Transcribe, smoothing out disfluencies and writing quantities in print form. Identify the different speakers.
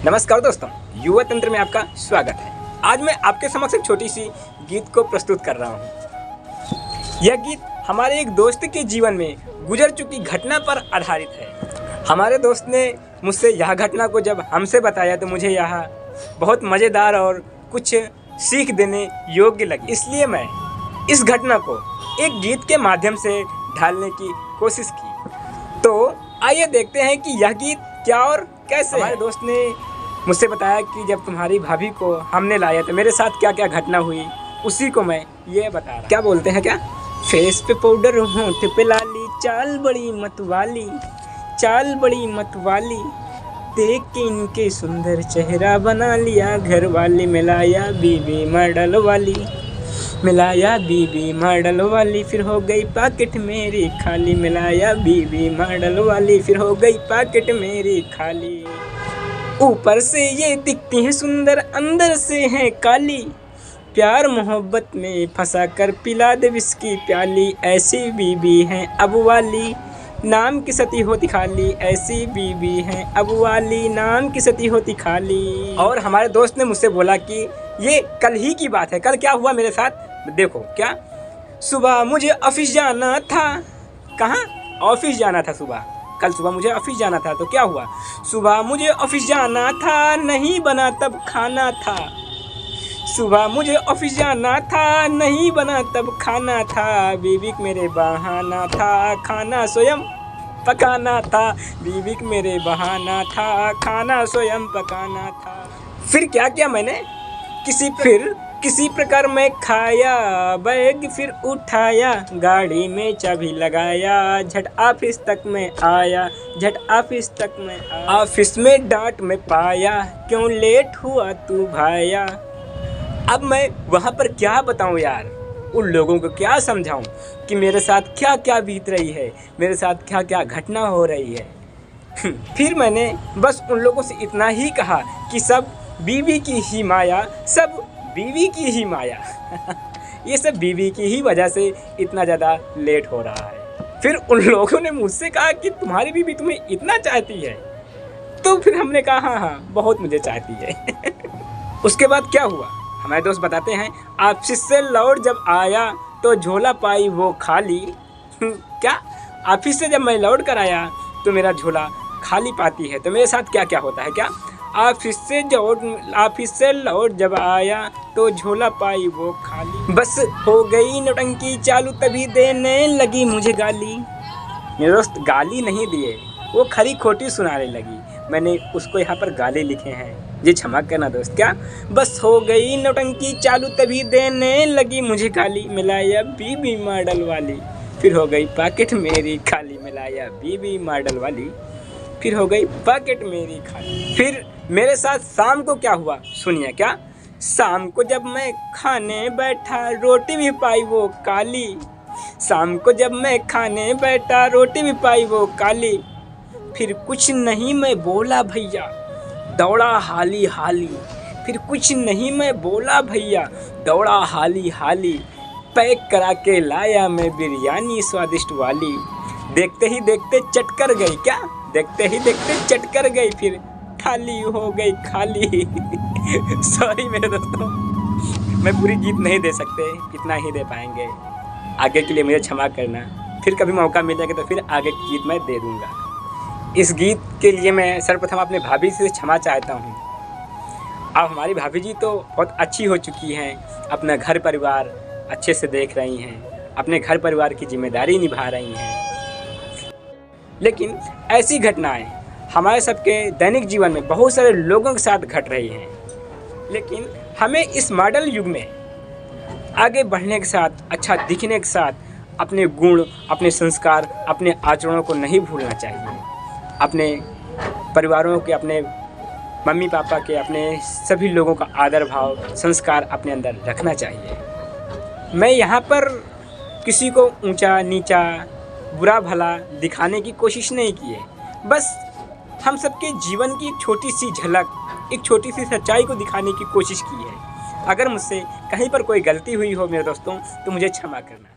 Speaker 1: नमस्कार दोस्तों, युवा तंत्र में आपका स्वागत है। आज मैं आपके समक्ष एक छोटी सी गीत को प्रस्तुत कर रहा हूँ। यह गीत हमारे एक दोस्त के जीवन में गुजर चुकी घटना पर आधारित है। हमारे दोस्त ने मुझसे यह घटना को जब हमसे बताया तो मुझे यह बहुत मज़ेदार और कुछ सीख देने योग्य लगी। इसलिए मैं इस घटना को एक गीत के माध्यम से ढालने की कोशिश की। तो आइए देखते हैं कि यह गीत क्या और कैसे। हमारे दोस्त ने मुझसे बताया कि जब तुम्हारी भाभी को हमने लाया तो मेरे साथ क्या क्या घटना हुई, उसी को मैं ये बता रहा। क्या बोलते हैं क्या, फेस पे पाउडर, होंठ पे लाली, चाल बड़ी मतवाली, चाल बड़ी मतवाली, देख के इनके सुंदर चेहरा बना लिया घर वाली, मिलाया बीबी मॉडल वाली, मिलाया बीबी मॉडल वाली, फिर हो गई पॉकेट मेरी खाली, मिलाया बीबी मॉडल वाली, फिर हो गई पॉकेट मेरी खाली। ऊपर से ये दिखती है सुंदर, अंदर से है काली, प्यार मोहब्बत में फंसा कर पिला दे विस्की प्याली, ऐसी बीबी है अब वाली, नाम की सती होती खाली, ऐसी बीबी है अब वाली, नाम की सती होती खाली। और हमारे दोस्त ने मुझसे बोला कि ये कल ही की बात है। कल क्या हुआ मेरे साथ देखो। क्या, सुबह मुझे ऑफिस जाना था। कहाँ? ऑफिस जाना था सुबह। कल सुबह मुझे ऑफिस जाना था तो क्या हुआ, सुबह मुझे ऑफिस जाना था, नहीं बना तब खाना था। सुबह मुझे ऑफिस जाना था, नहीं बना तब खाना था, बीबी मेरे बहाना था, खाना स्वयं पकाना था, बीबी मेरे बहाना था, खाना स्वयं पकाना था। फिर क्या किया मैंने, किसी प्रकार मैं खाया, बैग फिर उठाया, गाड़ी में चाबी लगाया, झट ऑफिस तक मैं आया, झट ऑफिस तक मैं आया, ऑफिस में डांट में पाया, क्यों लेट हुआ तू भाया। अब मैं वहाँ पर क्या बताऊँ यार, उन लोगों को क्या समझाऊँ कि मेरे साथ क्या क्या बीत रही है, मेरे साथ क्या क्या घटना हो रही है। फिर मैंने बस उन लोगों से इतना ही कहा कि सब बीवी की ही माया, सब बीवी की ही माया। ये सब बीवी की ही वजह से इतना ज़्यादा लेट हो रहा है। फिर उन लोगों ने मुझसे कहा कि तुम्हारी बीवी तुम्हें इतना चाहती है। तो फिर हमने कहा हाँ हाँ बहुत मुझे चाहती है। उसके बाद क्या हुआ हमारे दोस्त बताते हैं, ऑफिस से लौट जब आया तो झोला पाई वो खाली। क्या, ऑफिस से जब मैं लौट कर आया तो मेरा झोला खाली पाती है। तो मेरे साथ क्या क्या होता है, क्या, ऑफिस से लौट जब आया तो झोला पाई वो खाली, बस हो गई नौटंकी चालू तभी देने लगी मुझे गाली। मेरे दोस्त गाली नहीं दिए, वो खरी खोटी सुनाने लगी। मैंने उसको यहाँ पर गाली लिखे हैं, ये क्षमा करना दोस्त। क्या, बस हो गई नौटंकी चालू तभी देने लगी मुझे गाली, मिलाया बीबी मॉडल वाली, फिर हो गई पॉकेट मेरी खाली, मिलाया बीबी मॉडल वाली, फिर हो गई पॉकेट मेरी खाली। फिर मेरे साथ शाम को क्या हुआ सुनिए। क्या, शाम को जब मैं खाने बैठा रोटी भी पाई वो काली, शाम को जब मैं खाने बैठा रोटी भी पाई वो काली, फिर कुछ नहीं मैं बोला भैया, दौड़ा हाली हाली, फिर कुछ नहीं मैं बोला भैया, दौड़ा हाली हाली, पैक करा के लाया मैं बिरयानी स्वादिष्ट वाली, देखते ही देखते चट कर गई। क्या, देखते ही देखते चट कर गई, फिर थाली हो गई खाली। सॉरी मेरे दोस्तों, मैं पूरी गीत नहीं दे सकते, इतना ही दे पाएंगे। आगे के लिए मुझे क्षमा करना, फिर कभी मौका मिलेगा तो फिर आगे की गीत मैं दे दूंगा। इस गीत के लिए मैं सर्वप्रथम अपने भाभी से क्षमा चाहता हूँ। अब हमारी भाभी जी तो बहुत अच्छी हो चुकी हैं, अपना घर परिवार अच्छे से देख रही हैं, अपने घर परिवार की जिम्मेदारी निभा रही हैं। लेकिन ऐसी घटनाएं हमारे सबके दैनिक जीवन में बहुत सारे लोगों के साथ घट रही हैं। लेकिन हमें इस मॉडल युग में आगे बढ़ने के साथ, अच्छा दिखने के साथ, अपने गुण, अपने संस्कार, अपने आचरणों को नहीं भूलना चाहिए। अपने परिवारों के, अपने मम्मी पापा के, अपने सभी लोगों का आदर भाव, संस्कार अपने अंदर रखना चाहिए। मैं यहाँ पर किसी को ऊंचा नीचा, बुरा भला दिखाने की कोशिश नहीं की है, बस हम सबके जीवन की एक छोटी सी झलक, एक छोटी सी सच्चाई को दिखाने की कोशिश की है। अगर मुझसे कहीं पर कोई गलती हुई हो मेरे दोस्तों तो मुझे क्षमा करना।